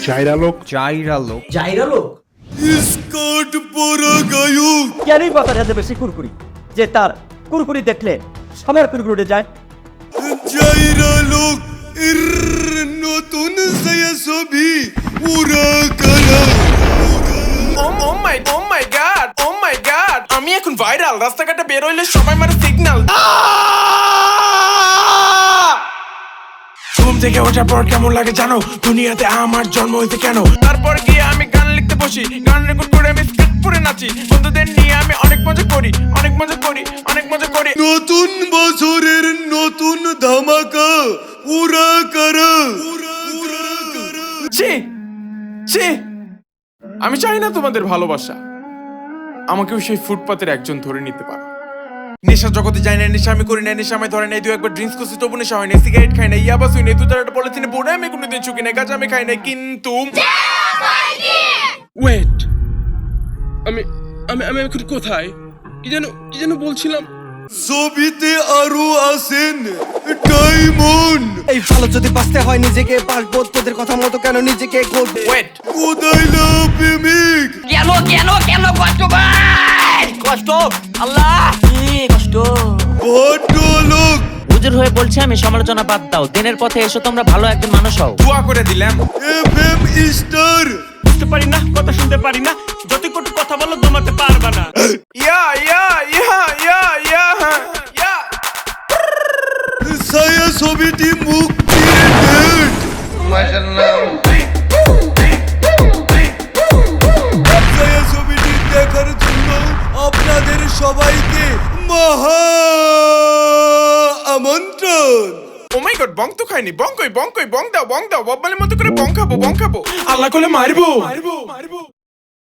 চাইরা লোক স্কার্ট পরা গায়ক কেনই বা তার এত বেশি কুরকুরি যে তার কুরকুরি দেখলে আমার কুরকুরি উঠে যায়। জাইরা লোক এর নতুন ছবি পুরা কালা। ও মাই গড আমি এখন ভাইরাল, রাস্তাঘাটে বের হইলে সবাই মারে সিগন্যাল। ঘুম থেকে ওঠার পর কেমন লাগে জানো, দুনিয়াতে আমার জন্ম হইতে কেন। তারপর গিয়ে আমি গান লিখতে বসি, গান রেকর্ড করে আমি স্ক্রিপ্ট পড়ে নাচি, বন্ধুদের নিয়ে আমি অনেক মজা করি। নতুন বছরের নতুন ধামাকা পুরা কারা। ছি আমি চাই না তোমাদের ভালোবাসা, আমাকেও সেই ফুটপাতের একজন ধরে নিতে পারো। নেশা জগতে যাই না, নেশা আমি করি না, নেশা আমায় ধরে নাই। 2-1 ড্রিঙ্কস করছি তবু নেশা হয় না, সিগারেট খাই না, ইয়াবা শুই নাই, 2-4টা পলিথিনে বোর্ডে আমি কোনোদিন চুকি নাই, গাঁজা আমি খাই নাই। কিন্তু ওয়েট, আমি আমি আমি এখন কোথায়? কি যেন বলছিলাম। ছবিতে আরো আছেন ডায়মন্ড। এই ভালো যদি বাঁচতে হয় নিজেকে বাঁচবো, তোদের কথা মতো কেন নিজেকে গড়বো। ওয়েট, কোদাইলা প্রেমিক কেন কষ্ট ভাই, কষ্ট আল্লাহ কি কষ্ট। ভদ্রলোক হুজুর হয়ে বলছি আমি, সমালোচনা বাদ দাও, দিনের পথে এসো তোমরা, ভালো একজন মানুষ হও। দোয়া করে দিলাম। FM স্টার বুঝতে পারি না, কথা শুনতে পারি না, যতই কটু কথা বলো দমাতে পারবা না। ইয়া ছায়া ছবিটি মুক্তির ডেট। ছায়া ছবিটি দেখার জন্য আপনাদের সবাইকে মহা আমন্ত্রণ। ও মাই গড, বং তো খাইনি, বং দাও, বং দাও, বব্বালের মতো করে বং খাবো। আল্লাহ করলে মারবো।